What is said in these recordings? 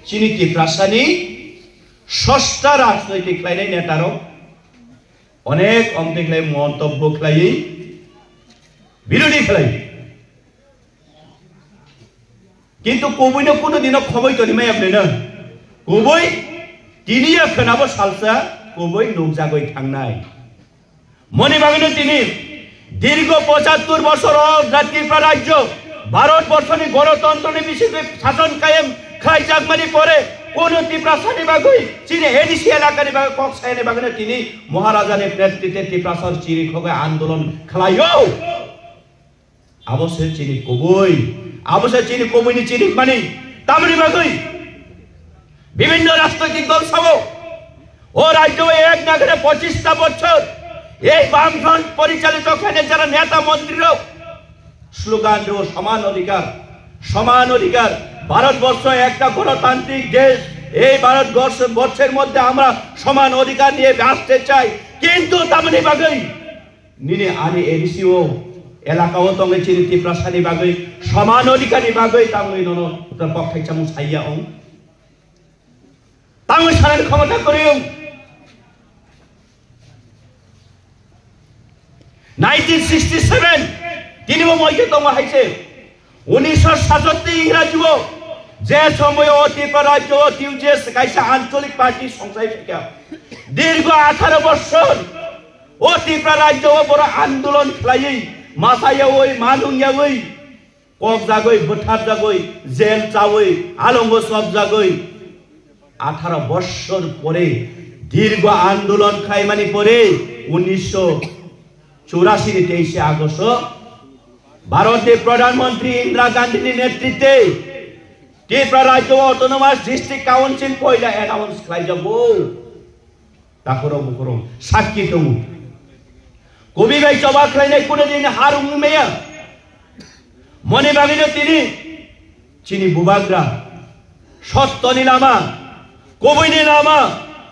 চিনি টিপ্রাসানি ষষ্ঠা রাজনৈতিক খাইনাই নেতারও অনেক অন্তিকলাই মন্তব্য খাই বিরোধী খাই কিন্তু কবইनो কোনো দিনও খবই তো নিমাই আপনি না কবই তিনিয়া खोनाबो सालसा কবই নুকজাগই थांनाय মনে ভাবিনো তিনি দীর্ঘ ৭৫ বছর ত্রিপুরা রাজ্য ভারতবর্ষনি গণতন্ত্রনি বিশেষ শাসন কায়েম খাই জাগমানি পরে কোন ত্রিপুরাসানি বাগৈ চীনে এডিসি এলাকানি বাগৈ কক্সাইনি বাগৈ তিনি মহারাজানি নেতৃত্বে ত্রিপুরাসর চিরি খগে আন্দোলন খালাইও আবশ্যক চিনি কবই আবশ্যক চিনি কবইনি চিনি মানি তামনি বাগৈ বিভিন্ন রাজনৈতিক দল সব ও রাজ্য এক নাগরে 25টা বছর এই বামফ্রন্ট পরিচালিত খানে যারা নেতা মন্ত্রীরা স্লোগান দেব সমান অধিকার ভারতবর্ষ একটা গণতান্ত্রিক দেশ এই ভারতবর্ষের মধ্যে আমরা সমান অধিকার নিয়ে বাঁচতে চাই কিন্তু তামনি বাগৈ নিনে আনি এডিসিও এলাকাও তঙ্গে চিনি ত্রিপ্রাসানি বাগৈ সমান অধিকারী বাগৈ তামনি নন তার পক্ষে চামু সাইয়া ওং তামনি সারের ক্ষমতা করিও 1967 তিনি মইকে তঙ্গ হাইছে 1967 ইংরাজিব যে সময় ত্রিপুরা রাজ্য টিউজেস কাইসা আঞ্চলিক পার্টি সংস্থায় থেকে দীর্ঘ 18 বছর ও ত্রিপুরা রাজ্য বড় আন্দোলন খালাই মাসায়া ওই মানুঙ্গা ওই কক জাগই বঠার জাগই জেল চাওই আলঙ্গ সব জাগই 18 বছর পরে দীর্ঘ আন্দোলন খাই মানি পরে 1984 23 আগস্ট ভারতের প্রধানমন্ত্রী ইন্দিরা গান্ধীর নেতৃত্বে ত্রিপুরা রাজ্য অটোনোমাস ডিস্ট্রিক্ট কাউন্সিল পয়লা অ্যানাউন্স খাই যাব তারপর মুখরম সাক্ষী তো কবি ভাই জবাব খাইনাই কোনদিন হার উমেয়া মনে ভাবিল তিনি চিনি বুবাগ্রা সত্য নিলামা কবি নিলামা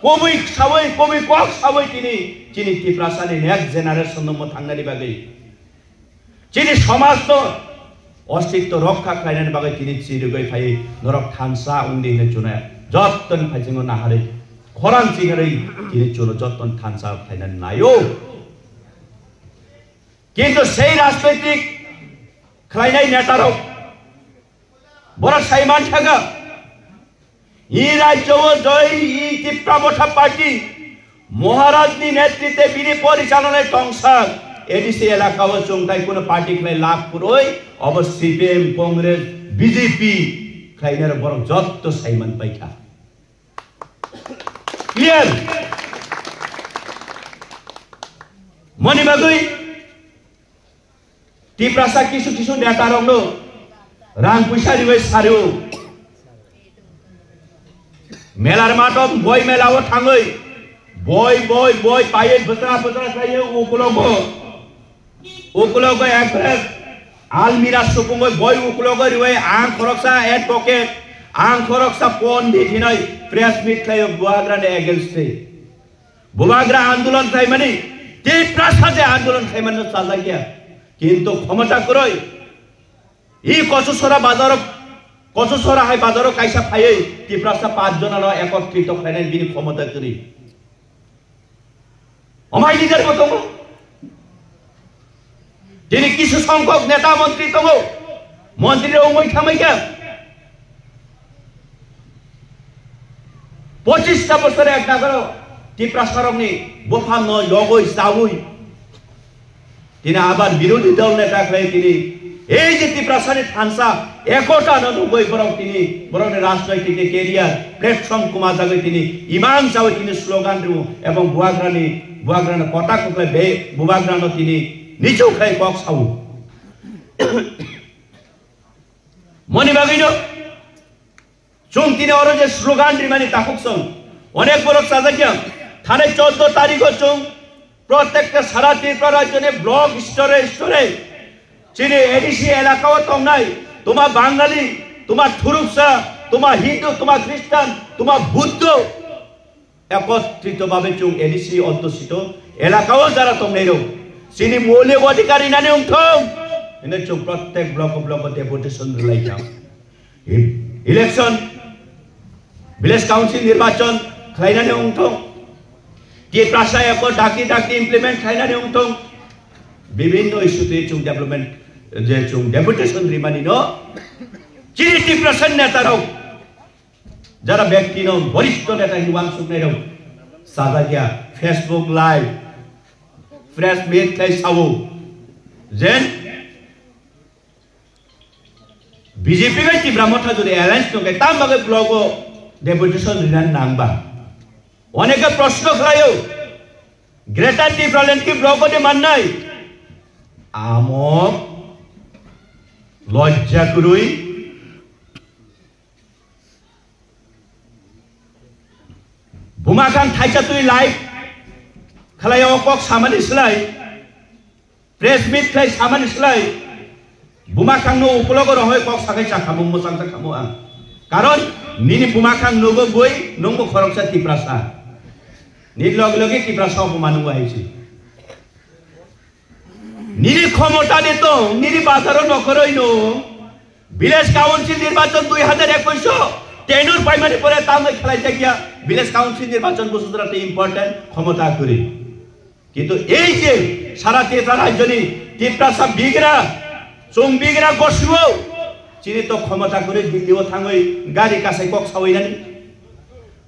কবি সাবই কবি কক সাবই তিনি চিনি ত্রিপ্রাসানি নেক্সট জেনারেশন নম্বর থাঙ্গানি বাগৈ চিনি সমাজ তো অস্তিত্ব রক্ষা খাইনানি বাগৈ তিনি চিরগৈ খাই নরক থানসা উন্দিনে চুনা যতন ফাইজিং নাহারে খরাং চিগারে তিনি চলো যতন থানসা খাইনানি নাইও কিন্তু সেই রাজনৈতিক খাইনাই নেতারাও বড় সাইমান থাকা ই রাজ্য জয় ই ত্রিপুরা বঠা পার্টি মহারাজনি নেতৃত্বে বিধি পরিচালনায় সংসদ এডিসি এলাকা ও চংটাই কোন পার্টি খাই লাভ করই অব সিপিএম কংগ্রেস বিজেপি খাইনার বড় যত সাইমান পাইখা ক্লিয়ার মনি বাগৈ ত্রিপ্রাসা কিছু নেতারংনো রাং পয়সা দিবে সারেও মেলার মাঠম বই মেলাও থাঙ্গই বই পায়ে বসরা খাইয়ে ওকুলগ একবারে আলমিরা সুপুঙ্গ বই ওকুলগ রিওই আং খরকসা এডভোকেট আং খরকসা পন্ডিত হিনই প্রেস মিট খাইও বুয়াগ্রানে এগেইনস্টে বুয়াগ্রা আন্দোলন খাই মানে ত্রিপ্রাসা যে আন্দোলন খাই মানে চালা গিয়া কিন্তু ক্ষমতা করই ই কচুসরা হাই বাজার কাইসা ফাইয়ে ত্রিপ্রাসা 5 জন একত্রিত খাইনাই বিনি ক্ষমতা করি অমাই লিডার মতো তিনি কিছু সংখ্যক নেতা মন্ত্রী তঙ্গ মন্ত্রীরা ওই থামাইকা 25টা বছরে এক নাগর ত্রিপ্রাসারংনি বোফাম নয় লগই চাউই তিনি আবার বিরোধী দল নেতা খাই তিনি এই যে ত্রিপ্রাসানি থানসা 91 বরং তিনি বরং রাজনৈতিক ক্যারিয়ার প্ল্যাটফর্ম কুমার জাগৈ তিনি ইমান চাওই তিনি স্লোগান দেব এবং বুয়াগ্রান কথা কুকলে বে বুবাগ্রান তিনি নিচেও খাই কক চাও মনি বাগৈন চুং তিনি ওর যে স্লোগান দিমানি তাকুক সং অনেক বড় সাজাকিয়া থানে 14 তারিখ চুং প্রত্যেকটা সারা ত্রিপুরা রাজ্যে ব্লক স্তরে চিনি এডিসি এলাকাও তম নাই তোমার বাঙালি তোমার থুরুকসা তোমার হিন্দু তোমার খ্রিস্টান তোমার বুদ্ধ একত্রিত ভাবে চুং এডিসি অধ্যুষিত এলাকাও যারা তম নেই চিনি মৌলিক অধিকারী নানি উঠম এনে চুং প্রত্যেক ব্লক ডেপুটেশন লাইকা ইলেকশন ভিলেজ কাউন্সিল নির্বাচন খাইনাनै उंथं टिप्रासा एकट डाकी डाकी इमप्लिमेंट खाइनानै उंथं विभिन्न इस्युते chung डेभलपमेंट जे chung डेपुटेशन रिमानि न चिनि टिप्रासा नेतारक যারা ব্যক্তি নন বরিষ্ঠ নেতা হিওয়াং সুকনাইরাव সাজাगिया फेसबुक लाइव फ्रेश मेट खाइ सावो जेन बीजेपी का टिप्रा मथा जुदि एलायंस दंखाय तामबागे ब्लग डेपुटेशन रिनान नांगबा अनेके प्रश्न खालायो ग्रेटर टिप्रालेंड की ब्लग दे माननाय आमक लज्जा करुई बुमाखां थाइसा तुई लाइव खालायो कक सामानि सलाय प्रेस मीट खाय सामानि सलाय बुमाखां नो उपलग रहय कक साखै साखामु मोजां खामु आं कारण निनि बुमाखां नोगो गय नंगो खरकसा टिप्रासा नि लग लगे टिप्रासा अपमानु आइछि निनि क्षमता दित निनि बाजारो नखरय नो ভিলেজ কাউন্সিল নির্বাচন 2021 টেনুর পাইমারি পরে তামে খেলাই থাকিয়া ভিলেজ কাউন্সিল নির্বাচন বসুতরাতে ইম্পর্টেন্ট ক্ষমতা করে কিন্তু এই যে সারা ত্রিপুরা রাজ্যনি ত্রিপুরা বিগরা চুং বিগরা বসবো চিনি তো ক্ষমতা করে দিল্লিও থাঙ্গই গাড়ি কাছে কক সাওইনানি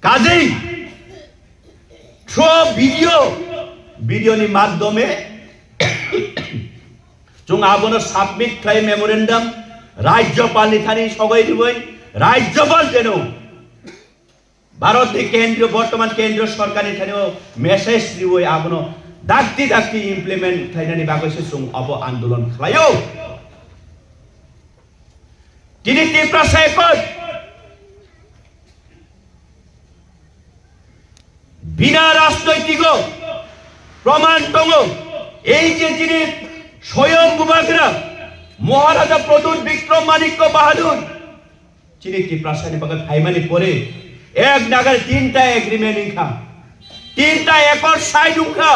কাজেই সব ভিডিওনি মাধ্যমে চুং আবনো সাবমিট খাই মেমোরেন্ডাম राज्यपाल थानी सगै दिबय राज्यपाल जेन भारत केंद्र बर्तमान केंद्र सरकार थानी मेसेज दिबय आबनो दाक्ति दाक्ति इमप्लिमेंट थाइनानि बागैसो जों अब आंदोलन खालायो दिनै टिप्रा सायकट बिना राजनैतिक प्रमाण दङ এই যে যিনি স্বয়ং বুবাগ্রা महाराजा प्रदूत विक्रम माणिक्य बहादुर चिनी टिप्रासानि बागै फाइमानि परे एक नागार 3टा एग्रीमेंट इंखा 3टा एकड़ साइड उखा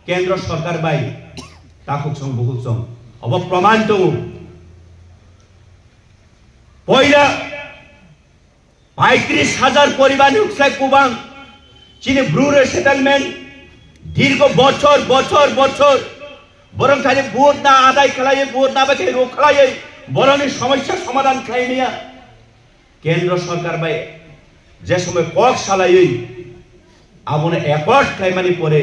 केंद्र सरकार बाय ताखुक सं बहुत सं अब प्रमाण दङ पहिला 35,000 परिवार उखसाय कुबां चिनी ब्रुरे सेटलमेंट दीर्घ बछर बछर बछर बरं खाली भोट ना आदाय खालायो भोट ना बाके रोक खालायो बरंनि समस्या समाधान खालायनाया केंद्र सरकार बाय जे समय कक सालायो आबनो एकट खालायमानि परे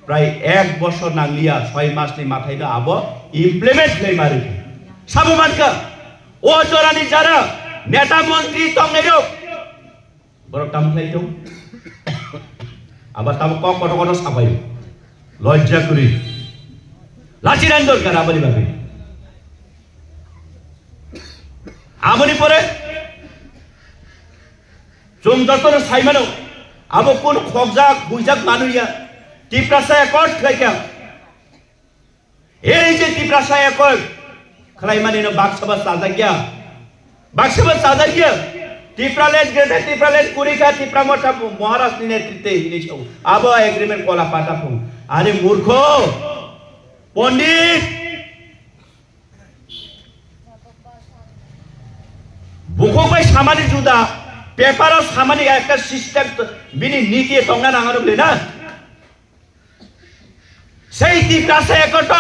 प्राय 1 बछर नांलिया 6 मासनि माथायनो आबो इमप्लिमेंट खालायमारो साबमानका ओ जरानि जारा नेता मंत्री तंगनेरो बरं तामखायतो आबा ताम कक कत साबायो लज्जा करि लाचिरान दरकार आबनि बागै आबनि परे जों दतर साइमानो आबो कोन खगजाक बुइजाक मानुया टिप्रासा एकट खायका এই যে टिप्रासा एकट खालायमानिनो बाक्साबा साजागिया टिप्रालेट ग्रेटर टिप्रालेट कुरिका टिप्रामटा महाराजनि नेतृत्वे हिनेछौ आबो एग्रीमेंट कला पाटाखौ आरे मूर्ख पंडित बुखोबाय सामानि जुदा पेपाराव सामानि एक सिस्टेम बिनि नीति दंना नांगारबले ना সেই टिप्रासा एकट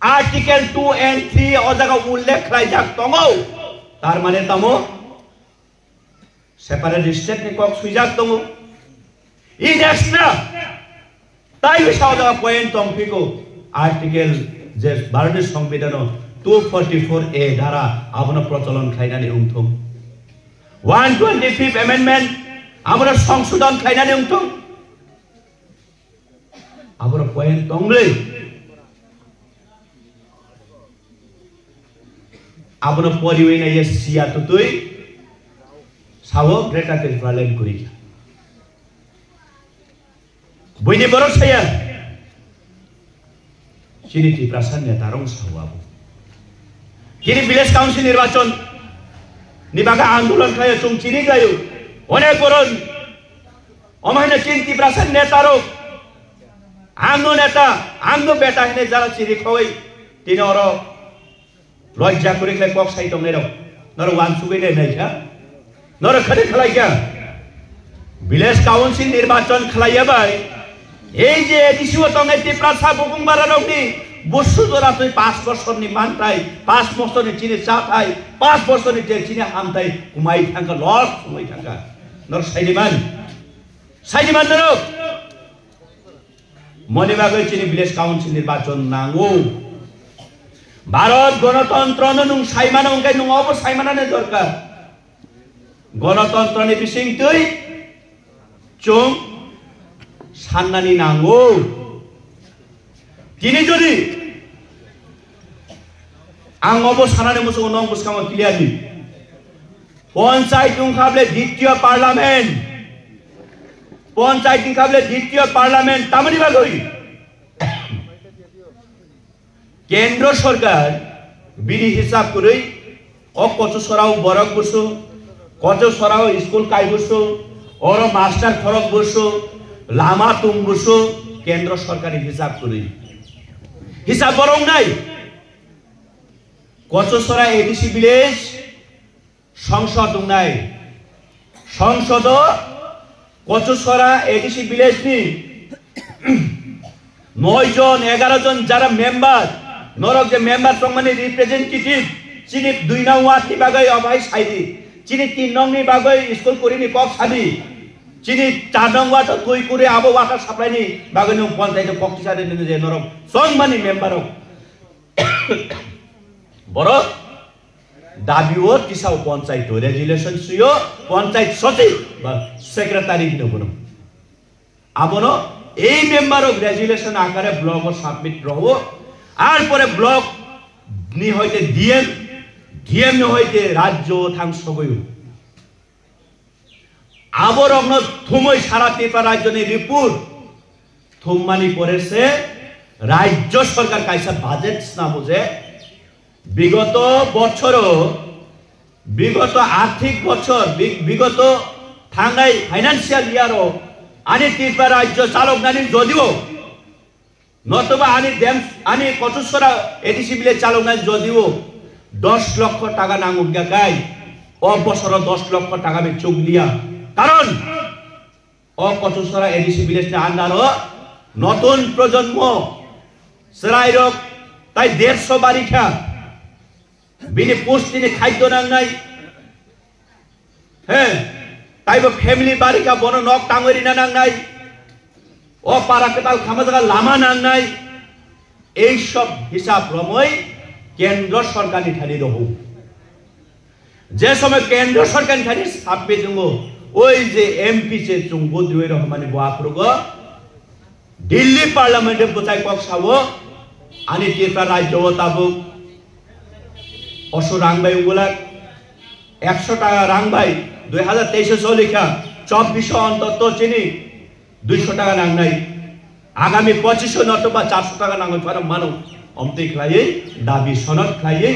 आर्टिकल 2 and 3 अजागा उल्लेख खालायजाक दङ तार माने तामो सेपारेट स्टेट नि कक सुइजाक दङ इन एक्स्ट्रा ताई विसावदा पॉइंट तंफिको आर्टिकल जे भारतीय संविधान 244A धारा आबनो प्रचलन खायनानि उंथं 125th अमेंडमेंट आबनो संशोधन खायनानि उंथं आबनो पॉइंट तंगले आबनो परिवेना ये सिया तुतुई सावो ग्रेटर टिप्रालेंड कुरिका बयनि बरं साया चिनी टिप्रासा नेतारं सावाबो चिनी विलेज काउंसिल निर्वाचन नि बागै आंदोलन खायो जों चिनी गायो अनेक बरन अमायना चिनी टिप्रासा नेतारं आंनो नेता आंनो बेटा हेने जारा चिरी खवै तिनरो लज्जा करिखले कक साइ दंनेरो नर वान सुगैने नायखा নরখানে খেলাইয়া ভিলেজ কাউন্সিল নির্বাচন খেলাইয়াবাই এই যে এডিসিও তঙ্গে ত্রিপ্রাসা বুকুংবারা রংনি বসু ধরা তুই 5 বছরনি মানতাই 5 বছরনি চিনি চাথাই 5 বছরনি চিনি হামতাই কুমাই থাকা লস কুমাই থাকা নর সাইনিমান নরক মনে বাগৈ চিনি ভিলেজ কাউন্সিল নির্বাচন নাঙ্গো ভারত গণতন্ত্র নুং সাইমানা উঙ্কাই নুং অব সাইমানানে দরকার গণতন্ত্রনি বিসিং তুই চুং সান্নানি নাঙ্গো তিনি যদি আং অব সানানে মুসুং নং বুসকাম ক্লিয়ারলি পঞ্চায়েত উঙ্কাবলে দ্বিতীয় পার্লামেন্ট পঞ্চায়েত উঙ্কাবলে দ্বিতীয় পার্লামেন্ট তামনি বাগৈ কেন্দ্র সরকার বিধি হিসাব করে কত সরাও বরক বসো কত সরাও স্কুল কাই বসো ওর মাস্টার খরক বসো লামা তুম বসো কেন্দ্র সরকারি হিসাব করে হিসাব বরং নাই কত সরা এডিসি ভিলেজ সংসদ নাই সংসদ কত সরা এডিসি ভিলেজ নি 9 জন 11 জন যারা মেম্বার নরক যে মেম্বার মানে রিপ্রেজেন্টেটিভ চিনি 2 নং ওয়ার্ড নি বাগৈ অভাই সাইদি চিনি 3 নং নি বাগৈ স্কুল করিনি কক সাদি চিনি 4 নং ওয়ার্ড তুই করে আবো ওয়াটার সাপ্লাই নি বাগৈ নং পঞ্চায়েত কক সাদি নি যে নরক সং মানি মেম্বার বড় দাবিও কিসাও পঞ্চায়েত রেজুলেশন সুयो পঞ্চায়েত সচিব বা সেক্রেটারি নবনো আবনো এই মেম্বার রেজুলেশন আকারে ব্লক সাবমিট রহবো আর পরে ব্লক নি হইতে ডিএম ডিএম নি হইতে রাজ্য থাং সবই আবরগ্ন থুমই সারা ত্রিপুরা রাজ্য নি রিপোর্ট থুমমানি পড়েছে রাজ্য সরকার কাইসা বাজেট না বুঝে বিগত বছর বিগত আর্থিক বছর বিগত থাঙ্গাই ফাইনান্সিয়াল ইয়ারও আনি ত্রিপুরা রাজ্য চালক নানি যদিও নতবা আনি ড্যাম আনি কতসরা এডিসি ভিলেজ চালক নানি যদিও 10 লক্ষ টাকা নাঙ্গুক গাই অবসর 10 লক্ষ টাকা বে চুগলিয়া কারণ কতসরা এডিসি ভিলেজ না আন্দারও নতুন প্রজন্ম সেরাই রোগ তাই 150 বারিখা বিনি পুষ্টিনি খাদ্য নাংনাই হ্যাঁ তাইবো ফ্যামিলি বারিকা বন নক টাঙ্গরি না নাংনাই ও পারাকেতাল খামাজাগা লামা নাংনাই এই সব হিসাব রমই কেন্দ্র সরকারি ঠানি রহু যে সময় কেন্দ্র সরকারি ঠানি সাপে দুঙ্গো ওই যে এমপি চে চুং বদ্রুই রহমানি বাপ্রগ দিল্লি পার্লামেন্টে বোঝাই কক সাবো আনি ত্রিপুরা রাজ্য তাবুক অশো রাংবাই উগুলার 100 টাকা রাংবাই 2023 লিখা 2400 অন্তত চিনি 200 টাকা নাংনাই আগামী 2500 নতবা 400 টাকা নাঙ্গই ফারাম মানো অমতে খাইয়ে দাবি সনদ খাইয়ে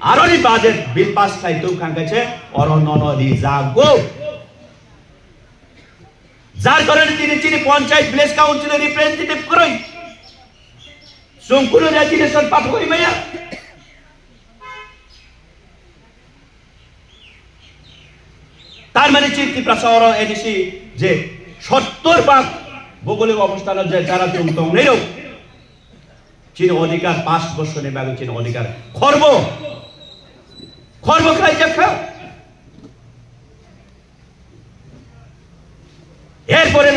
আরনি বাজেট বিল পাস খাইতো খাঙ্গাছে অর ননরি জাগো যার কারণে তিনি চিনি পঞ্চায়েত ভিলেজ কাউন্সিলের রিপ্রেজেন্টেটিভ করই সংকুল রেজুলেশন পাঠ করি মাইয়া তার মানে ত্রিপুরা শহর এডিসি যে 70% ভৌগোলিক অবস্থান যে যারা জমতং নেই চীন অধিকার 5 বছর নেবে চীন অধিকার খর্ব খর্ব খাই দেখা এরপরে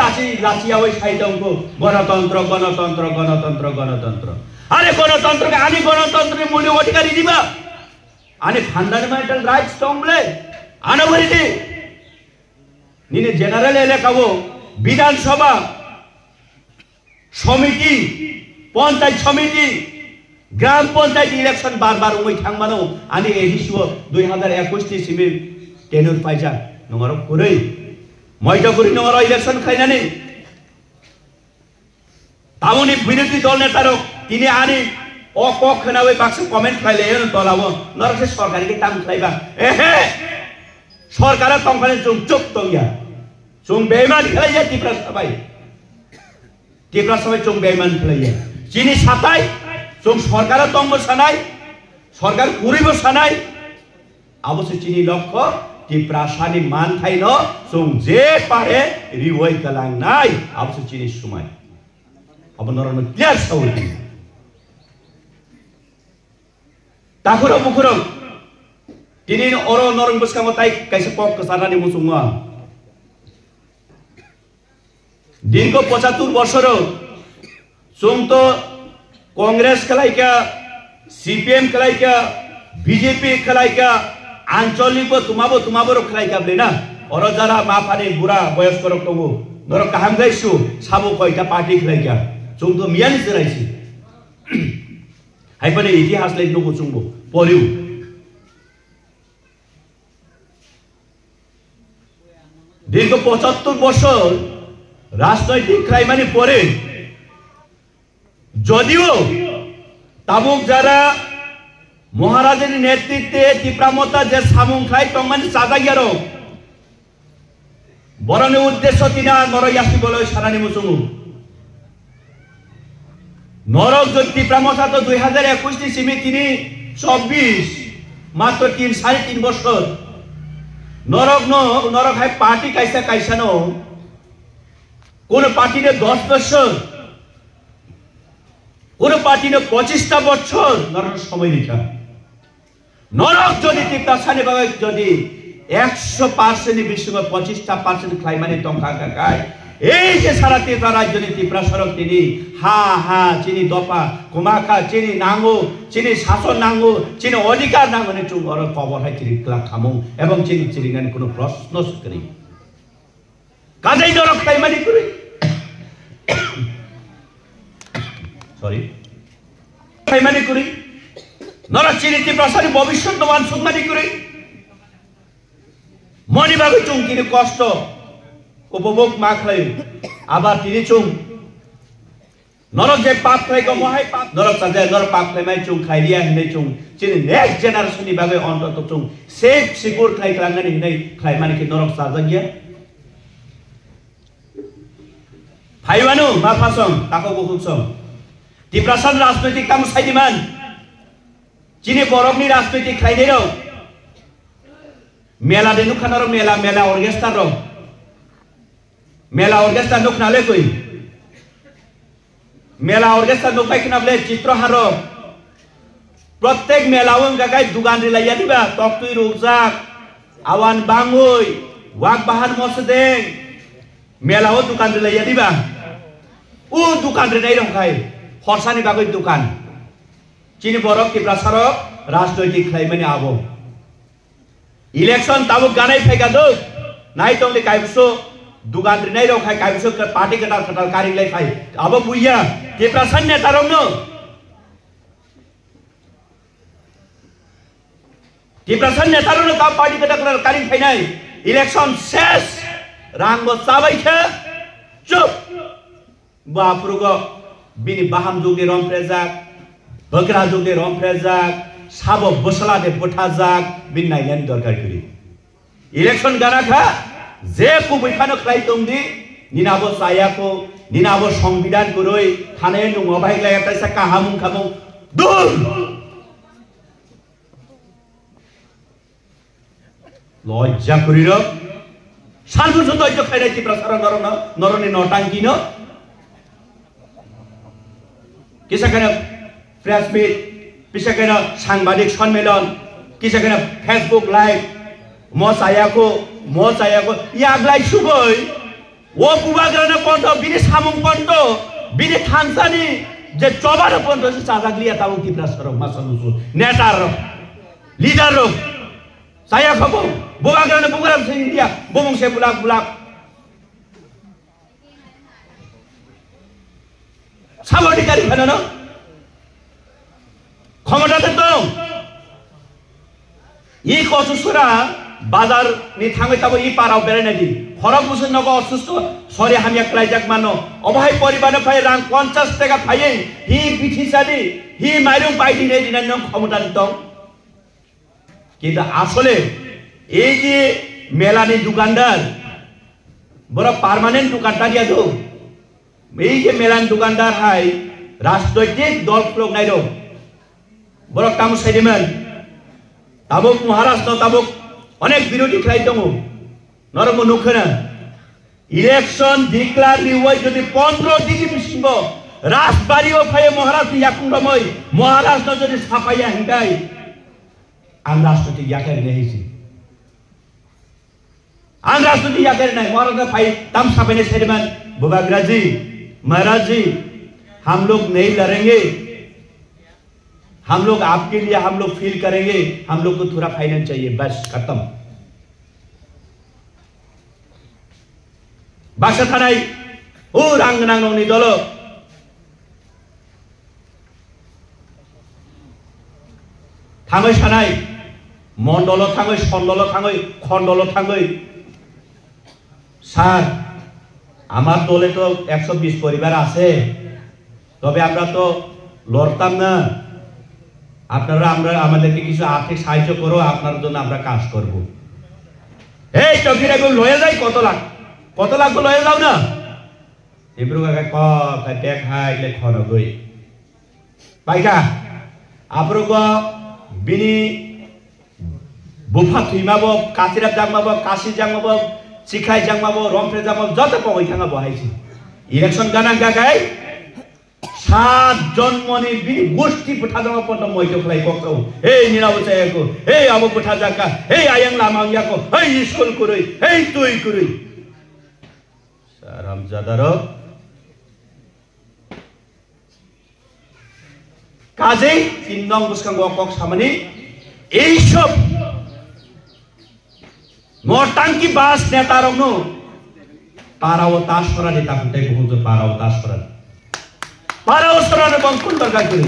লাচিয়া ওই সাইড অঙ্ক গণতন্ত্র গণতন্ত্র গণতন্ত্র গণতন্ত্র আরে গণতন্ত্রকে আমি গণতন্ত্রের মূল্য অধিকারী দিবা আরে ফান্ডামেন্টাল রাইটস টংলে আনবরিটি নিনে জেনারেল এলাকাও বিধানসভা সমিতি পঞ্চায়েত সমিতি গ্রাম পঞ্চায়েত ইলেকশন বারবার ওই থাকমানো আনি এডিসিও 2021 সিমির টেনুর পাইজা নমার করে ময়টা করি নমার ইলেকশন খাইনানি তামনি বিরোধী দল নেতারও তিনি আনি অকখনা ওই বাক্স কমেন্ট খাইলে দলাবো নরসে সরকারিকে টাম খাইবা এহে সরকারের তংখানে চুপ চুপ তঙ্গিয়া চুম বেইমান খেলাইয়া ত্রিপুরা সবাই চুম বেইমান খেলাইয়া চিনি সাতাই চুম সরকারের তঙ্গ সানাই সরকার কুড়িব সানাই অবশ্য চিনি লক্ষ্য টিপ্রাসানি মান থাইন जों जे पारे रिवय कलांनाय आबसो चिनि सुमाय अब नरन क्लियर सावदि ताखुरो मुखुरो तिनि अरो नरन बसकांगो ताइ काइसे पक कसानानि मुसुङा दीर्घ 75 বছর जों तो कांग्रेस खलाइका सीपीएम खलाइका बीजेपी खलाइका आंचलिक तुम्हाबो खलाइका बेना और जरा माफानि बुरा बयस्क रक दङो नर काहाम गाइसु साबो कयटा पार्टी खलाइका जों तो मियानि जिराइसि हाइपने इतिहास लाइ नगो जोंबो परिउ दीर्घ 75 বছর राजनैतिक खाइमानि परे जदिओ तामुक जरा महाराजानि नेतृत्वे तीव्रमता जे सामुंखाय तंमानि साजागियारो बरनि उद्देश्य तिना नरयासि बलय सानानि मुसुङु नरक जो तीव्रमता तो 2021 नि सिमि तिनि 24 मात्र 3.5 বছর नरक हाय पार्टी काइसा नो কোন পার্টি ने 10 বছর কোন পার্টি ने 25টা বছর নরক সময় লিখা নরক যদি তীব্রসানি ভাবে যদি 100% বিশ্বকে 25% ক্লাইমানি টঙ্কা কাকায় এই যে সারা তেতা রাজ্যনি তীব্রসরক তিনি হা চিনি দপা কুমাকা চিনি নাঙ্গো চিনি শাসন নাঙ্গো চিনি অধিকার নাঙ্গনে চুং অর খবর হয় চিনি ক্লা খামু এবং চিনি চিরিগানি কোনো প্রশ্ন করি কাজেই নরক ক্লাইমানি করে सॉरी क्लाइमानि करी नरक चिनि তীব্রসানি भविष्यवाणी सुगमानि करी मनि बागै चुं तिनि कष्ट उपभोग मा खाय आबार तिनि चुं नरक जे पाप खायको महाय पाप नरक साजे नरक पाप खायमाय चुं खायरिया हिनै चुं चिनि नेक्स्ट जेनारेशननि बागै अन्तत चुं सेफ सिक्योर खायख्लांनानै हिनै क्लाइमानि कि नरक साजागिया फाइवानु मा फासम ताको गुखुसम তীব্রসান রাজনৈতিক কাম সাইদিমান চিনি বরকনি রাজনৈতিক খাইदेरो मेला दे नुखानार मेला ऑर्केस्ट्रा नुखनाले कई मेला ऑर्केस्ट्रा नुखाय खनाबले चित्रहार प्रत्येक मेलावन गागाय दुगान रिलाया दिबा तक्तुई रुजाक आवान बांगुई वाक बाहान मसदें मेलाव दुकान रिलाया दिबा उ दुकान रे नै रंखाय खरसानि बागै दुकान चिनि बरक তীব্রসারক राजनैतिक खाइमानि आबो इलेक्शन ताबो गानाय फायगा दो नाय तंगले कायबसो दुकान रे नै रंखाय कायबसो पार्टी कटाल कारिंगलाय फाय आबो बुइया তীব্রসান नेता रंनो তীব্রসাन नेता रंनो ता पार्टी कटाल कारिंग फायनाय इलेक्शन शेष रांगबो साबायखे चुप बाफुरगो बिनि बाहाम जुगे रमफ्रेजाक बकरा जुगे रमफ्रेजाक साबो बसला दे बठाजाक बिन नायनानि दरकार करी इलेक्शन गानाखा जे कुबैफानो खाय दंदि निनाबो सायाखो निनाबो संविधान करoi थाने नुङो बायग्ला एकटा काहामुं खामुं दूर लज्जा करिरो सालबुसो दज्य खायनाय তীব্রসার नरनि नटांकिनो किसाखाना प्रेस मीट किसाखाना सांबादिक सम्मेलन किसाखाना फेसबुक लाइव मसायाको यागलाय सुबै ओ बुबाग्राना पन्ट बिनि सामुं पन्ट बिनि थानसानि जे चबार पन्ट से साजाग्लिया ताउ তীব্রসার मासनुसु नेतार लिडार saya kamu bubagrana bubagram से इंडिया bomong से बुलाक साबधिकारी फानो क्षमता दं इ कसुसुरा बाजार नि थाङै ताबो इ पाराव बेरायनाय दि खरक बुसुन नगो असुस्त सरि हामिया क्लाइजाक मानो अबहाय परिबानो फाय रां 50 टाका फायै हि बिथिसादि हि माइरं बायदि नै दिना नों क्षमता दं কিন্তু আসলে এই যে মেলানি দোকানদার বড় পার্মানেন্ট দোকানদারিয়া দো এই যে মেলান দোকানদার হাই রাজনৈতিক দল লোক নাই দো বড় কাম সাইদিমান তাবুক মহারাষ্ট্র তাবুক अनेक विरोधी खाई दङ नरम नुखोना इलेक्शन डिक्लेयर लिवाय जदि 15 डिग्री बिसिंग राजबारियाव फाय महाराज याकुंडमै महाराज न जदि साफाया हिंगाय आं राजनीति याकेर नेहिसि आं राजनीति याकेर नाय महाराज फाय तम साफाने सेरमान बुबाग्राजी महाराज जी हम लोग नहीं लड़ेंगे हम लोग आपके लिए हम लोग फील करेंगे हम लोग को थोड़ा फाइनेंस चाहिए बस खत्म बासा थानाय ओ रांग नांगनि दल थाङै सानाय मंडल थाङै सन्दल थाङै खंडल थाङै স্যার আমার দলে তো 120 পরিবার আছে তবে আমরা তো লড়তাম না আপনারা আমরা আমাদেরকে কিছু আর্থিক সাহায্য করো আপনার জন্য আমরা কাজ করব এই চকিরাকে লয়ে যাই কত লাখ লয়ে যাও না এব্রু কাকা ক টেক হাইলে খনগই পাইকা আপ্রগো বিনি বুফা থুইমাবো কাছিরা জাংমাবো কাশি জাংমাবো চিখাই জাংমাবো রমফ্রে জাংমাবো যত পই থাঙা বহাইছি ইলেকশন গানা গাগাই 7 জন্মনি বিনি গোষ্ঠী পুঠা জামা পন্ত মইতো খলাই ককও এই নিরাও চাইকো এই আবো পুঠা জাকা এই আয়াং লামাংয়াকো এই স্কুল কুরই এই তুই কুরই সারামজাদারো কাজে 3 নং বুসকাঙ্গ কক সামনে এই সব নটাঙ্কি বাস নেতারনো তারাও তাসরা নেতা হতে বহুত পারাও তাসরা পারাও সরানো বংকুল দরকার করি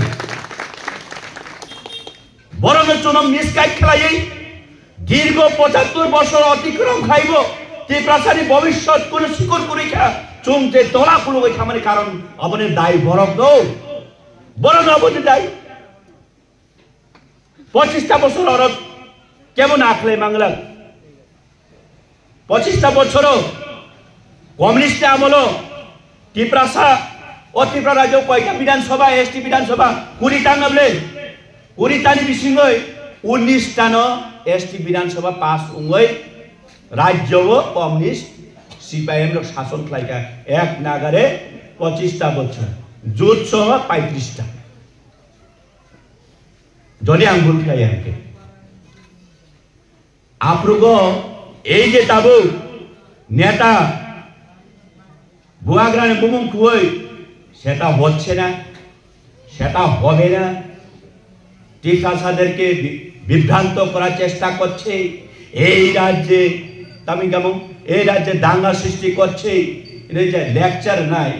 বরং চুনম মিসকাই খেলাই দীর্ঘ 75 বছর অতিক্রম খাইব ত্রিপ্রাসারী ভবিষ্যৎ কোন শিকড় পরীক্ষা চুমতে তোলা কুলো ওই খামারে কারণ আপনি দায় বরফ দো বরং আপনি দায় 25টা বছর অরব কেমন আখলে বাংলা 25টা বছর কমিউনিস্ট আমল ত্রিপ্রাসা ও ত্রিপুরা রাজ্য কয়টা বিধানসভা এসটি বিধানসভা 20টা নবলে 20টানি বিসিংই 19টা ন এসটি বিধানসভা পাস উঙ্গই রাজ্য কমিউনিস্ট সিপিআইএম র শাসন খাইকা এক নাগারে 25টা বছর জোট সহ 35টা যদি আঙ্গুল খাই আনকে আপ্রুগো এই যে তাবু নেতা বুয়াগ্রানে বুমুম খুই সেটা হচ্ছে না সেটা হবে না টিকাসাদেরকে বিভ্রান্ত করার চেষ্টা করছে এই রাজ্যে তামিগামু এই রাজ্যে দাঙ্গা সৃষ্টি করছে এই যে লেকচার নাই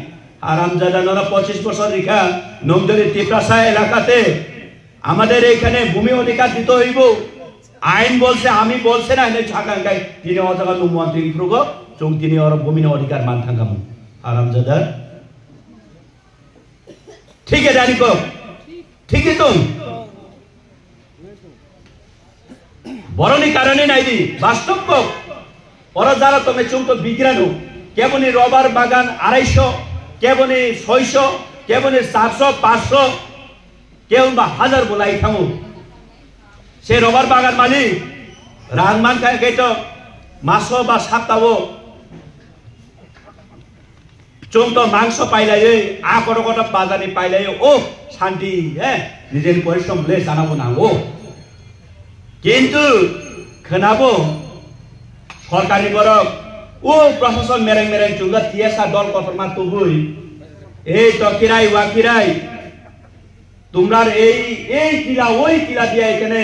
আরামজাদানরা 25 বছর রেখা নমদলি টিপ্রাসা এলাকাতে আমাদের এখানে ভূমি অধিকার দিতে হইব আইন বলছে আমি বলছে না এনে ছাগাঙ্গাই তিনি অজাগা মন্ত্রী প্রগো চং তিনি ওর ভূমি অধিকার মান থাকামু আরামজাদা ঠিক আছে জানি কো ঠিক আছে তো বরণী কারণে নাই দি বাস্তব কো ওরা যারা তুমি চং তো বিগ্রানো কেবনি রবার বাগান 250 কেবনি 600 কেবনি 400 500 কেউ বা 1000 বলাই থামু সে রবার বাগান মালিক রানমান খাই তো মাছ বা সাপ্তাহ চুম তো মাংস পাইলাই আ কত কত বাজারে পাইলাই ও শান্তি হ্যাঁ নিজের পরিশ্রম লে জানাবো না ও কিন্তু খনাবো সরকারি বরক ও প্রশাসন মেরেং মেরেং চুঙ্গা টিএসআ দল কতমা তুবুই এই তকিরাই ওয়াকিরাই তোমরা এই কিলা ওই কিলা দিয়া এখানে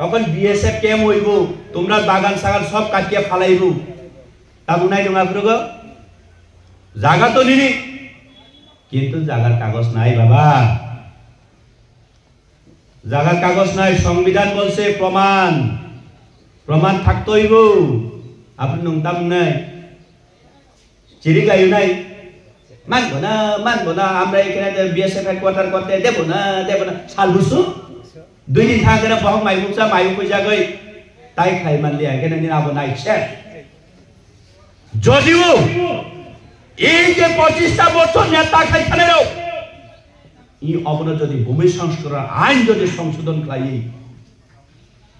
এখন বিএসএফ কেম হইব তোমরা বাগান সাগান সব কাটিয়া ফালাইব তা মুনাই দঙা প্রগ জায়গা তো নিনি কিন্তু জায়গার কাগজ নাই বাবা জায়গার কাগজ নাই সংবিধান বলছে প্রমাণ থাকতে হইব আপনি নংতাম নাই চিরিগায়ু নাই মানবো না আমরা এখানে বিএসএফ হেডকোয়ার্টার করতে দেব না সাল বুঝছো 2 দিন থাকে না বহক মাইবুকসা মাইবুক কইজা গই তাই খাই মানলি এখানে নিরাবো নাই শেষ যদিও এই যে 25টা বছর নেতা খাইখানে দাও এই অবন যদি ভূমি সংস্কার আইন যদি সংশোধন করাই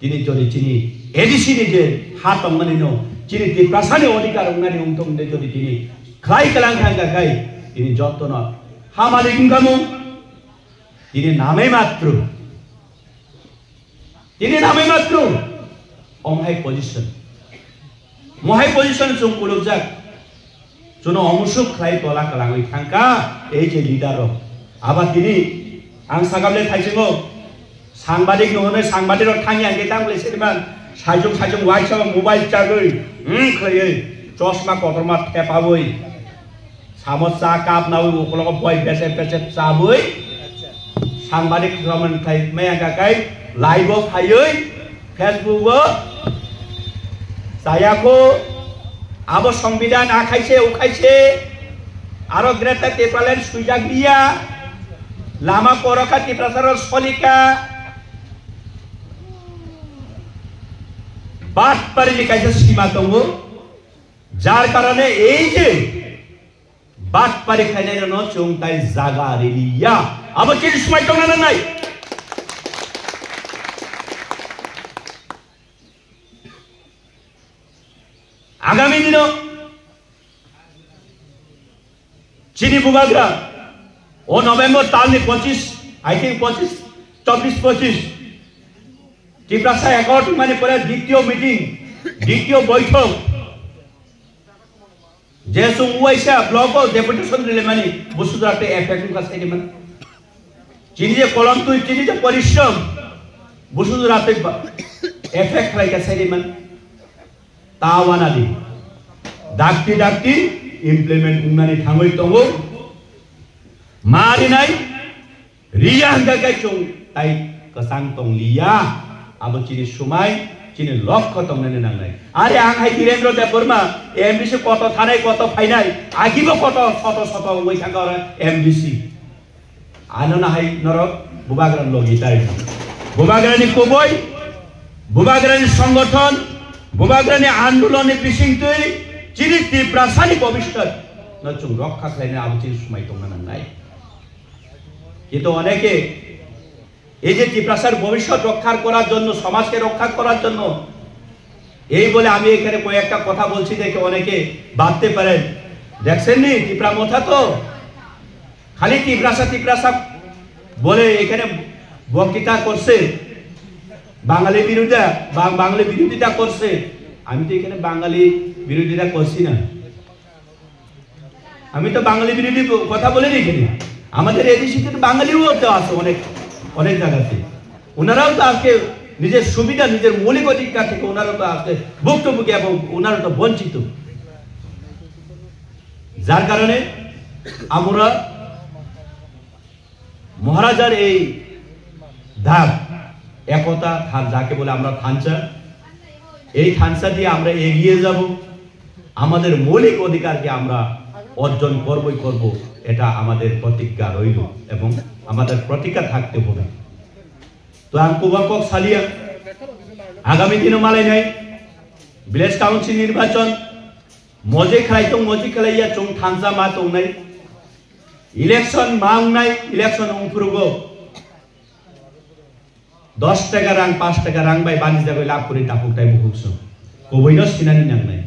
তিনি যদি চিনি एडिसी नि जे हात अंगनि नो चिनि ति प्रासानि अधिकार अंगनि उंतम दे जदि तिनि खाइ कलां खांगा खाइ तिनि जतन हामाले इंगामु तिनि नामे मात्र अमहाय पोजिशन जों कुलुकजाक जों अमुसुक खाइ तला कलाङै थांका ए जे लिडार आबा तिनि आं सागाबले थाइसेङो सांबादिक नहने सांबादिक थाङि आं गेटां लेसेमान साइजों वाइसा मोबाइल चागै खयै चश्मा कटरमा थेपाबै सामस चा काप नावै ओकलक बय बेसे चाबै सांबादिक रमन थाइ माया गाकाय लाइव फायै फेसबुक जायाखौ आबो संविधान आखाइसे उखाइसे आरो ग्रेटा टेपालेन सुइजागलिया लामा करका टिप्रासार सलिका बात पारिनि काइसे सीमा दङ जार कारणे এই যে बात पारि खाइनाय न चोंताय जागा रेलिया अब चिन समय दङ ना नाय आगामी दिनों चीनी बुबाग्रा ओ नवेम्बर तालनि 25 आई थिंक 24-25 टिप्रासा एकट माने परे द्वितीय मीटिंग द्वितीय बैठक जेसुं उइसा ब्लॉक डेपुटेशन दिले माने बुसुदाते इफेक्ट का साइड मन चीनी जे कलम तुई चीनी जे परिश्रम बुसुदाते इफेक्ट लाइक साइड मन तावाना दि दाक्ति इम्प्लीमेंट उन्नानै थाङै दङ मारिनाय रिया हंगाय चों ताइ कसां तंग लिया अब चिनि सुमाय चिनि लक्ष्य तंगने नांनाय आरे आं हाय धीरेन्द्र देवबर्मा एमडीसी कत थानाय कत फाइनाय आगिबो कत शत वै थांगा एमडीसी आनना हाय नरक बुबाग्रान लगिताय बुबाग्रानि कबय बुबाग्रानि संगठन बुबाग्रानि आन्दोलननि बिसिंतै चिनि टिप्रासानि भविष्यत नचुं रक्षा खालायनो आबो चिनि सुमाय तंना नांनाय কিন্তু অনেকে এই যে টিপ্রাসার ভবিষ্যৎ রক্ষা করার জন্য সমাজকে রক্ষা করার জন্য এই বলে আমি এখানে কয়েকটা কথা বলছি দেখে অনেকে ভাবতে পারেন দেখছেন নি টিপ্রা মোথা তো খালি টিপ্রাসা বলে এখানে বক্তৃতা করছে বাঙালি বিরোধিতা করছে আমি তো এখানে বাঙালি বিরোধিতা করছি না আমি তো বাঙালি বিরোধী কথা বলিনি এখানে আমাদের এদেশে বাঙালিও তো আছে অনেক জায়গাতে ওনারাও তো আজকে নিজের সুবিধা নিজের মৌলিক অধিকার থেকে ওনারাও তো আজকে ভুক্তভোগী এবং ওনারা তো বঞ্চিত যার কারণে আমরা মহারাজার এই ধাপ একতা যাকে বলে আমরা থানচা এই থানচা দিয়ে আমরা এগিয়ে যাব আমাদের মৌলিক অধিকারকে আমরা অর্জন করব এটা আমাদের প্রতিজ্ঞা রইল এবং আমাদের প্রতিজ্ঞা থাকতে হবে তো আঙ্কুবাকক সালিয়া আগামী দিনে মালাই নাই ভিলেজ কাউন্সিল নির্বাচন মজে খেলাইয়া চং থানসা মা তং নাই ইলেকশন মাংনাই ইলেকশন উংফুরগো 10 টাকা রাং 5 টাকা রাং বাই বানি যাবে লাভ করে টাপুক টাই মুখুকছ কবইনো সিনানি নাংনাই